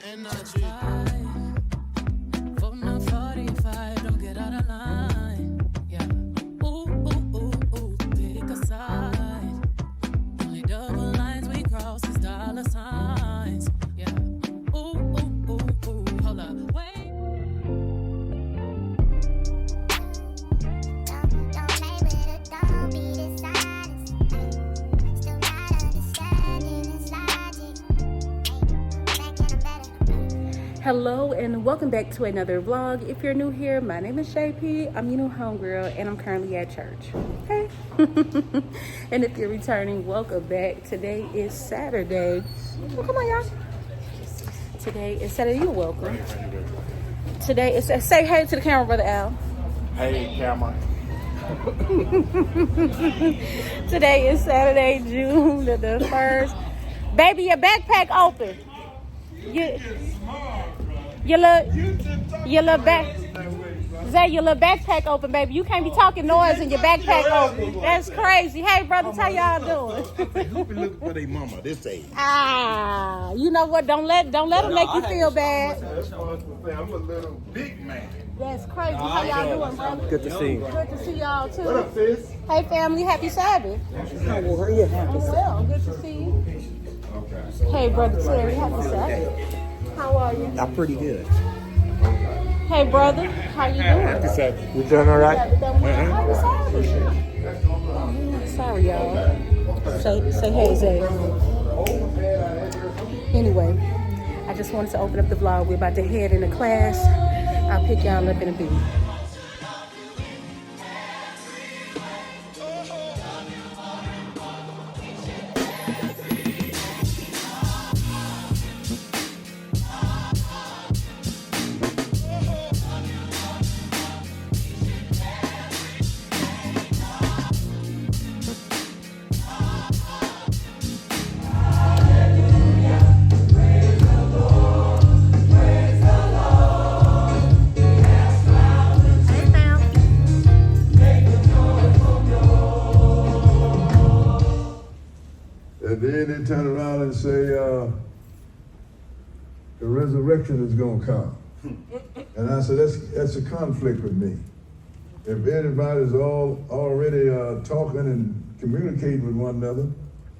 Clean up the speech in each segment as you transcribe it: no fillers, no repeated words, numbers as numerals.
energy. For my 45, don't get out of line. Yeah. Ooh, ooh, ooh, ooh, pick a side. Only double lines we cross is dollar signs. Yeah. Ooh, ooh, ooh, ooh, hold up, wait. Hello and welcome back to another vlog. If you're new here, my name is JP. I'm your new homegirl and I'm currently at church. Okay. And if you're returning, welcome back. Today is Saturday. Oh, come on, y'all. Today is Saturday. You're welcome. Today is say hey to the camera, brother Al. Hey, camera. Today is Saturday, June the 1st. Baby, your backpack open. Your little backpack open, baby. You can't be talking noise in your backpack open. That's crazy. Hey, brothers, how y'all doing? Who be looking for their mama this age? You know what? Don't let them make you feel bad. That's what I was gonna say. I'm a little big man. That's crazy. How y'all doing, brother? Good to see you. Good to see y'all too. What up, sis? Hey, family. Happy Sabbath. How are you? Happy Well, good to see you. Okay. Hey, brother Terry. Happy Sabbath. How are you? I'm pretty good. Hey, brother. How you doing? You doing all right? Happy Sabbath. Sorry, y'all. Say hey, Zay. Anyway, I just wanted to open up the vlog. We're about to head into class. I'll pick y'all up in a bit. And then they turn around and say, the resurrection is going to come. And I said, that's a conflict with me. If anybody's already talking and communicating with one another,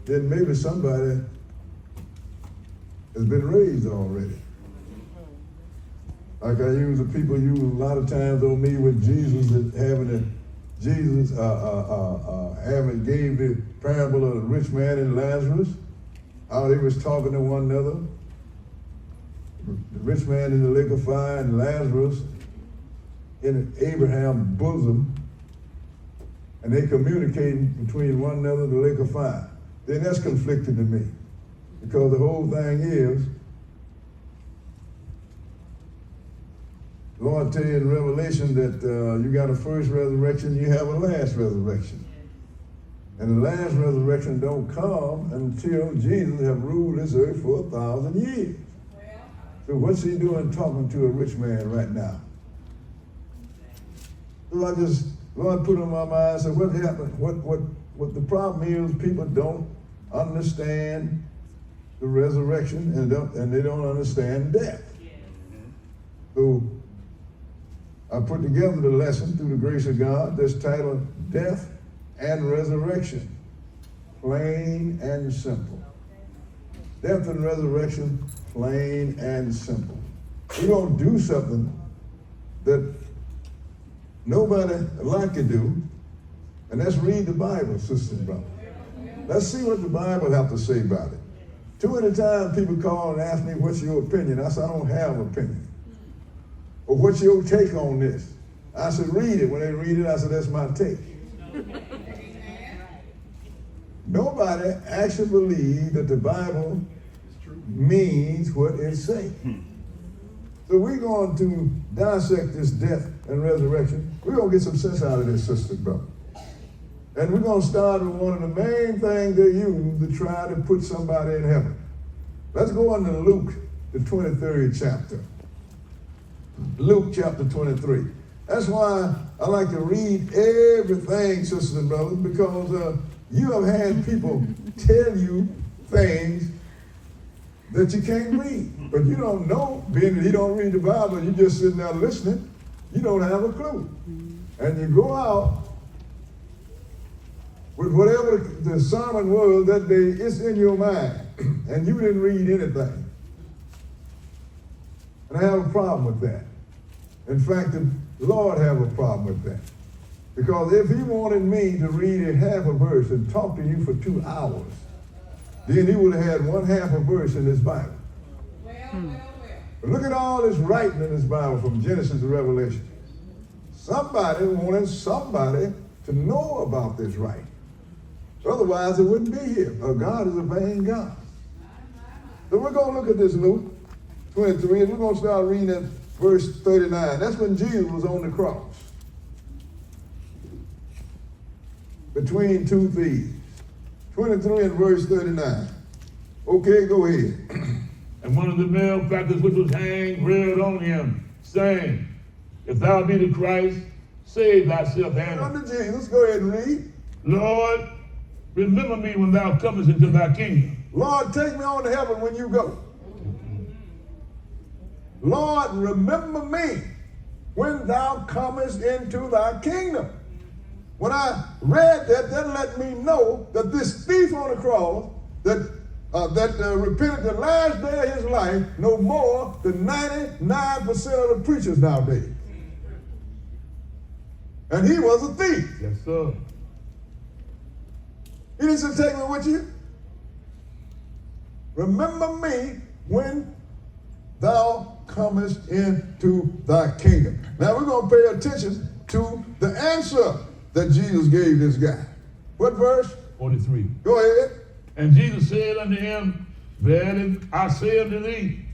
then maybe somebody has been raised already. Like I use the people use a lot of times on me with Jesus having gave the parable of the rich man and Lazarus, how they was talking to one another. The rich man in the lake of fire and Lazarus in Abraham's bosom, and they communicating between one another in the lake of fire. Then that's conflicting to me, because the whole thing is, the Lord tell you in Revelation that you got a first resurrection, you have a last resurrection. And the last resurrection don't come until Jesus have ruled this earth for 1,000 years. So what's he doing talking to a rich man right now? So Lord put on my mind, said, what happened? What the problem is, people don't understand the resurrection and they don't understand death. So I put together the lesson through the grace of God that's titled Death and Resurrection, plain and simple. Death and resurrection, plain and simple. We're going to do something that nobody like to do, and that's read the Bible, sisters and brothers. Let's see what the Bible have to say about it. Too many times people call and ask me, what's your opinion? I said, I don't have an opinion. Or what's your take on this? I said, read it. When they read it, I said, that's my take. Nobody actually believes that the Bible means what it says. So we're going to dissect this death and resurrection. We're going to get some sense out of this, sister, brother. And we're going to start with one of the main things they use to try to put somebody in heaven. Let's go on to Luke, the 23rd chapter. Luke chapter 23. That's why I like to read everything, sisters and brothers, because you have had people tell you things that you can't read. But you don't know, being that he don't read the Bible, you just sitting there listening, you don't have a clue. And you go out with whatever the sermon was that day, it's in your mind, and you didn't read anything. And I have a problem with that. In fact, the Lord have a problem with that. Because if he wanted me to read a half a verse and talk to you for 2 hours, then he would have had one half a verse in his Bible. But look at all this writing in this Bible from Genesis to Revelation. Somebody wanted somebody to know about this writing. Otherwise, it wouldn't be here. God is a vain God. So we're going to look at this Luke 23, and we're going to start reading at verse 39. That's when Jesus was on the cross between two thieves. 23 and verse 39. Okay, go ahead. And one of the malefactors which was hanged railed on him, saying, If thou be the Christ, save thyself and Under Jesus, go ahead and read. Lord, remember me when thou comest into thy kingdom. Lord, take me on to heaven when you go. Lord, remember me when thou comest into thy kingdom. When I read that, that let me know that this thief on the cross that repented the last day of his life no more than 99% of the preachers nowadays. And he was a thief. Yes, sir. He didn't say, take me with you. Remember me when thou comest into thy kingdom. Now we're going to pay attention to the answer that Jesus gave this guy. What verse? 43. Go ahead. And Jesus said unto him, Verily I say unto thee,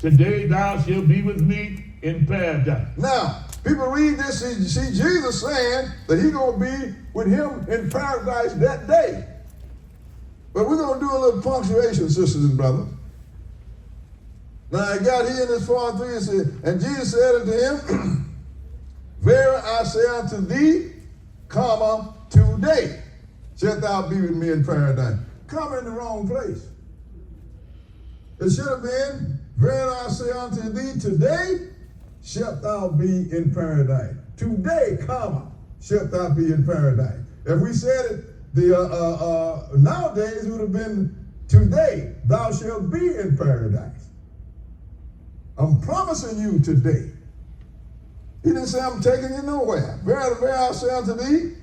today thou shalt be with me in paradise. Now, people read this and see Jesus saying that he's going to be with him in paradise that day. But we're going to do a little punctuation, sisters and brothers. Now, I got here in this 43, it said, and Jesus said unto him, Verily I say unto thee, comma, today shalt thou be with me in paradise. Comma in the wrong place. It should have been, Verily I say unto thee, today shalt thou be in paradise. Today, comma, shalt thou be in paradise. If we said it nowadays, it would have been, today thou shalt be in paradise. I'm promising you today. He didn't say I'm taking you nowhere. Verily, verily I say unto thee,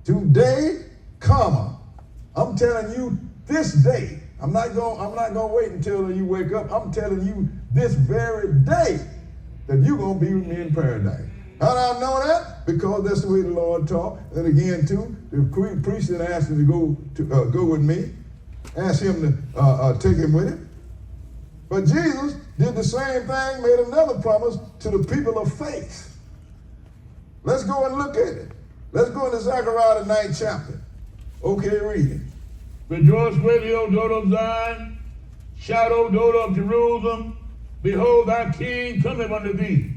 today, comma, I'm telling you this day. I'm not gonna wait until you wake up. I'm telling you this very day that you're gonna be with me in paradise. How do I know that? Because that's the way the Lord taught. And again, too, the priest then asked him to go with me. Asked him to take him with him. But Jesus did the same thing, made another promise to the people of faith. Let's go and look at it. Let's go into Zechariah the 9th chapter. Okay, read it. Rejoice greatly, O daughter of Zion. Shout, O daughter of Jerusalem. Behold, thy king cometh unto thee.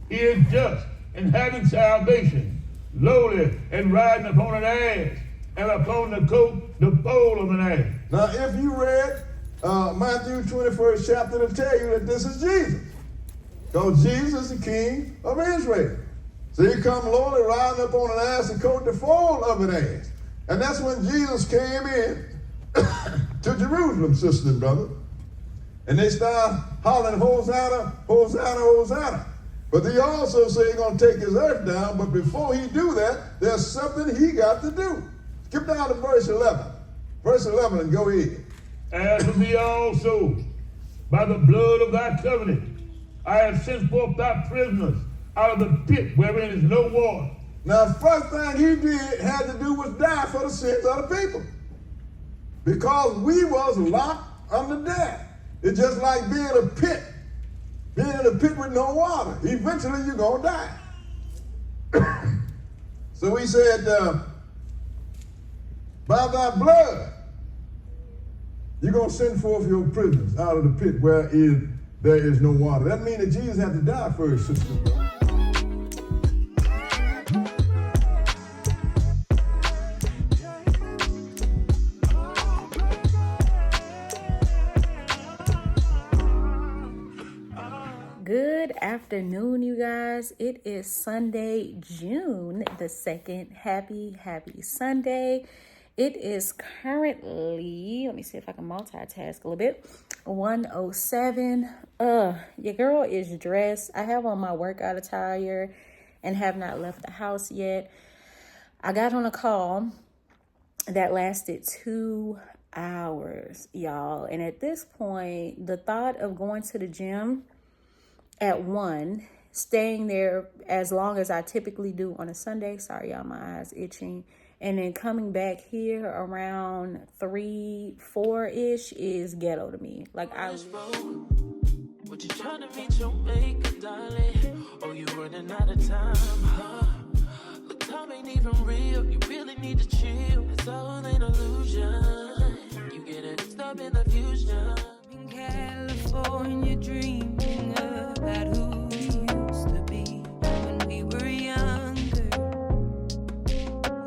He is just and having salvation, lowly and riding upon an ass, and upon the foal of an ass. Now, if you read Matthew 21st chapter, to tell you that this is Jesus. Because Jesus is the King of Israel. So he come lowly, riding up on an ass and coat the foal of an ass. And that's when Jesus came in to Jerusalem, sisters and brothers. And they start hollering, Hosanna, Hosanna, Hosanna. But they also say he's going to take his earth down. But before he do that, there's something he got to do. Skip down to verse 11. Verse 11 and go ahead. As for thee also, by the blood of thy covenant, I have sent forth thy prisoners out of the pit wherein is no water. Now, the first thing he did had to do was die for the sins of the people. Because we was locked under death. It's just like being in a pit. Being in a pit with no water. Eventually you're going to die. So he said, by thy blood, you're going to send forth your prisoners out of the pit where there is no water. That means that Jesus had to die first, sister. afternoon, you guys. It is Sunday, June the 2nd. Happy Sunday. It is currently, let me see if I can multitask a little bit, 1:07. Your girl is dressed. I have on my workout attire and have not left the house yet. I got on a call that lasted 2 hours, y'all. And at this point, the thought of going to the gym at 1, staying there as long as I typically do on a Sunday, sorry y'all, my eyes itching, and then coming back here around 3, 4-ish is ghetto to me. Like, what you trying to meet your maker, darling? Oh, you running out of time, huh? Look, time ain't even real. You really need to chill. It's all an illusion. You get it stuck in the fusion. In California, dreaming about who we used to be when we were younger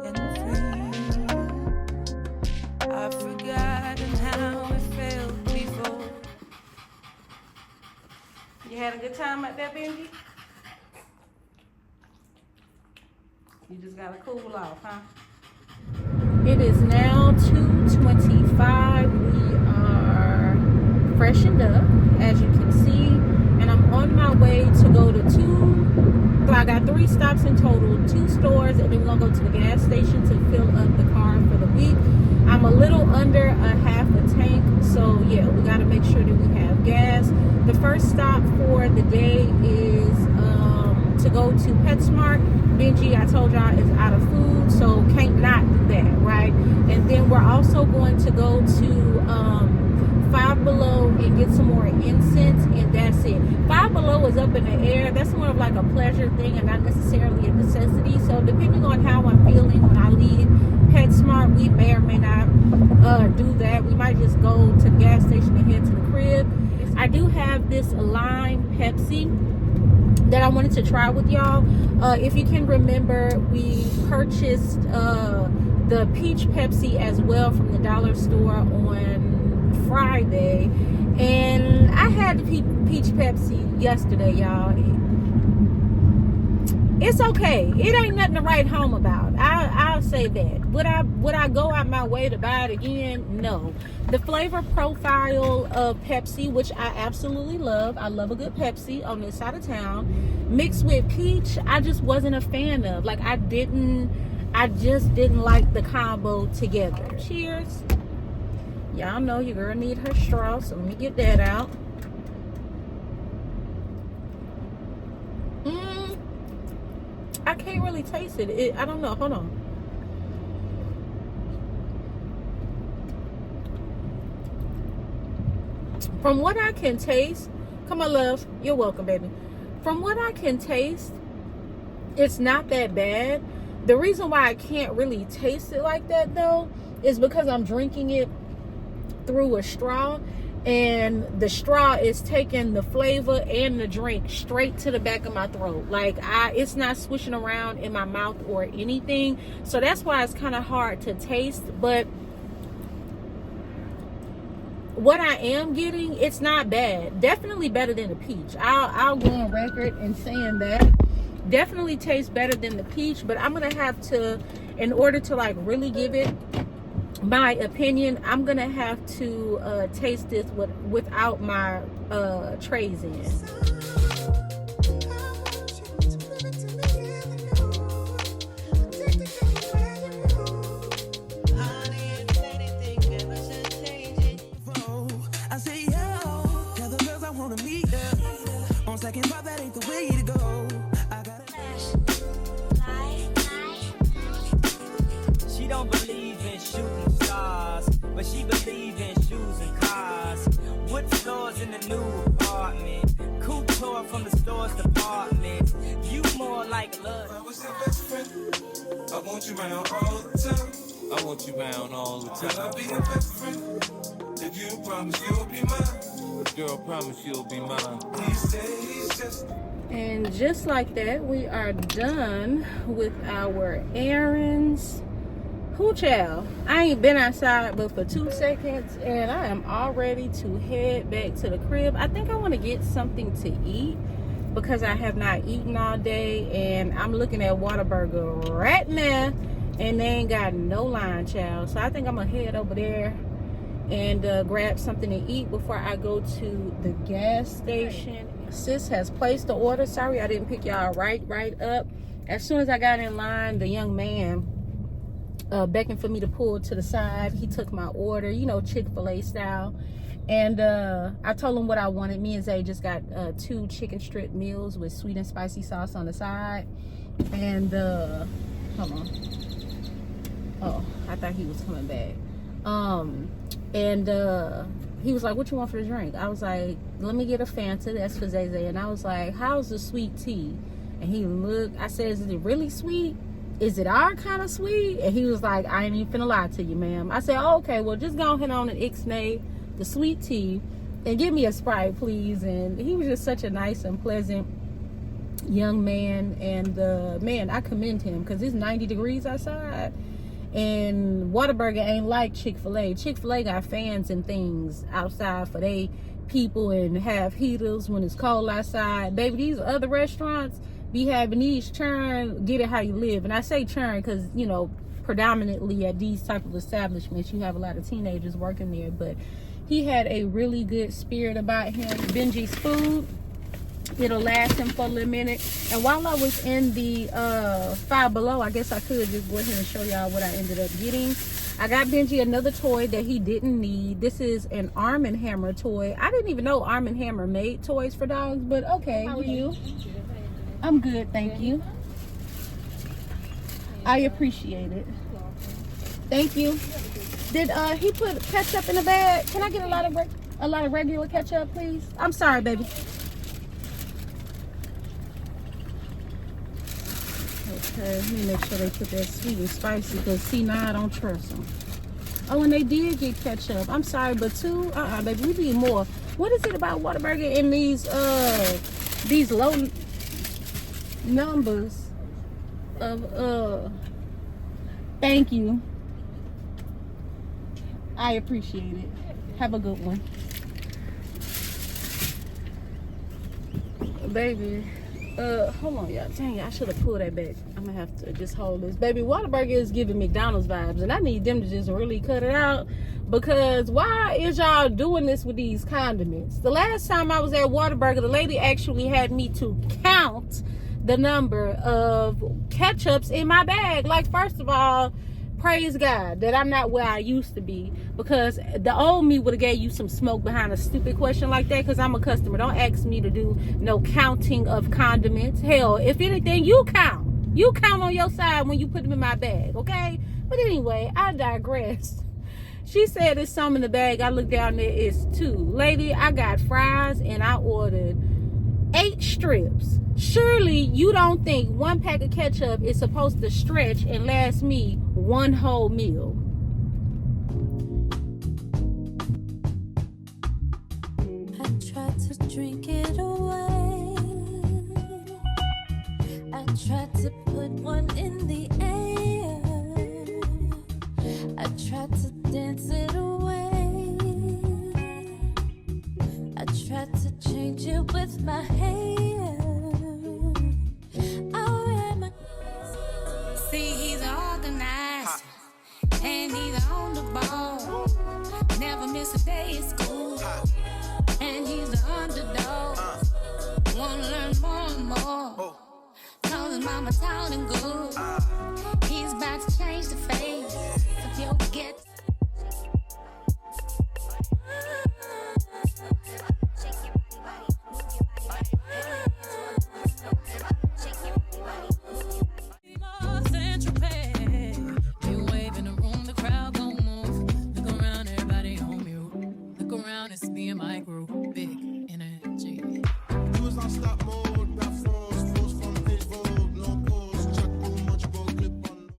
and free. I've forgotten how it felt before. you had a good time at that, Benji? You just gotta cool off, huh? It is now 2:25. We are freshened up, as you can see, and I'm on my way to go to I got 3 stops in total, 2 stores, and then we're gonna go to the gas station to fill up the car for the week. I'm a little under a half a tank, so yeah, we gotta make sure that we have gas. The first stop for the day is to go to PetSmart. Benji, I told y'all, is out of food, so can't not do that, right? And then we're also going to go to Five Below and get some more incense, and that's it. Five Below is up in the air. That's more of like a pleasure thing and not necessarily a necessity. So depending on how I'm feeling when I leave PetSmart, we may or may not do that. We might just go to the gas station and head to the crib. I do have this lime Pepsi that I wanted to try with y'all. If you can remember, we purchased the peach Pepsi as well from the dollar store on Friday, and I had the peach Pepsi yesterday, y'all. It's okay. It ain't nothing to write home about. I'll say that. Would I go out my way to buy it again? No. The flavor profile of Pepsi, which I absolutely love. I love a good Pepsi on this side of town. Mixed with peach, I just wasn't a fan of. Like, I just didn't like the combo together. Cheers. Y'all know your girl need her straw, so let me get that out. I can't really taste it. I don't know. Hold on. From what I can taste, come on, love. You're welcome, baby. From what I can taste, it's not that bad. The reason why I can't really taste it like that, though, is because I'm drinking it through a straw, and the straw is taking the flavor and the drink straight to the back of my throat. Like, it's not swishing around in my mouth or anything, so that's why it's kind of hard to taste. But what I am getting, it's not bad. Definitely better than the peach. I'll go on record in saying that. Definitely tastes better than the peach, but I'm gonna have to, in order to like really give it my opinion, I'm gonna have to taste this without my trays in. I say, yo, tell the girls I wanna meet them. On second thought, that ain't the way to go. I gotta. She don't believe in shooting stars, but she believe in shoes and cars. Wood floors in the new apartment, couture from the store's department. You more like love. I was your best friend. I want you around all the time. I want you around all the time. I'll be your best friend. If you promise you'll be mine. Girl, promise you'll be mine. These days just. And just like that, we are done with our errands. Who child? I ain't been outside but for 2 seconds, and I am all ready to head back to the crib. I think I want to get something to eat because I have not eaten all day, and I'm looking at Whataburger right now, and they ain't got no line, child. So I think I'm gonna head over there and grab something to eat before I go to the gas station. Sis has placed the order. Sorry I didn't pick y'all right up. As soon as I got in line, the young man beckoned for me to pull to the side. He took my order, you know, Chick-fil-A style. And I told him what I wanted. Me and Zay just got 2 chicken strip meals with sweet and spicy sauce on the side. And hold on. Oh, I thought he was coming back. He was like, what you want for the drink? I was like, let me get a Fanta. That's for Zay. And I was like, how's the sweet tea? And he looked, I said, is it really sweet? Is it our kind of sweet? And he was like, I ain't even finna lie to you, ma'am. I said, oh, okay, well, just go ahead on and ixnay the sweet tea and give me a Sprite, please. And he was just such a nice and pleasant young man. And man, I commend him, because it's 90 degrees outside. And Whataburger ain't like Chick-fil-A. Chick-fil-A got fans and things outside for they people and have heaters when it's cold outside. Baby, these other restaurants be having these churn, get it how you live. And I say churn because, you know, predominantly at these type of establishments, you have a lot of teenagers working there. But he had a really good spirit about him. Benji's food, it'll last him for a little minute. And while I was in the Five Below, I guess I could just go ahead and show y'all what I ended up getting. I got Benji another toy that he didn't need. This is an Arm & Hammer toy. I didn't even know Arm & Hammer made toys for dogs, but okay. How are you? I'm good, thank you. I appreciate it. Thank you. Did he put ketchup in the bag? Can I get a lot of regular ketchup, please? I'm sorry, baby. Okay, let me make sure they put that sweet and spicy, because see, now I don't trust them. Oh, and they did get ketchup. I'm sorry, but 2? Baby, we need more. What is it about Whataburger in these low numbers of thank you. I appreciate it. Have a good one. Baby, hold on, y'all. Dang, I should have pulled that back. I'm gonna have to just hold this. Baby, Whataburger is giving McDonald's vibes, and I need them to just really cut it out, because why is y'all doing this with these condiments? The last time I was at Whataburger, the lady actually had me to count the number of ketchups in my bag. Like, first of all, praise God that I'm not where I used to be, because the old me would have gave you some smoke behind a stupid question like that, because I'm a customer. Don't ask me to do no counting of condiments. Hell, if anything, you count on your side when you put them in my bag, okay? But anyway, I digress. She said there's some in the bag. I looked down there, it's 2. Lady, I got fries and I ordered 8 strips. Surely you don't think 1 pack of ketchup is supposed to stretch and last me 1 whole meal. I tried to drink it away. I tried to put one in the air. I tried to dance it away. I tried to change it with my hair. See, he's organized, and he's on the ball. Never miss a day at school, and he's the underdog. Wanna learn more and more, cause his mama taught him good.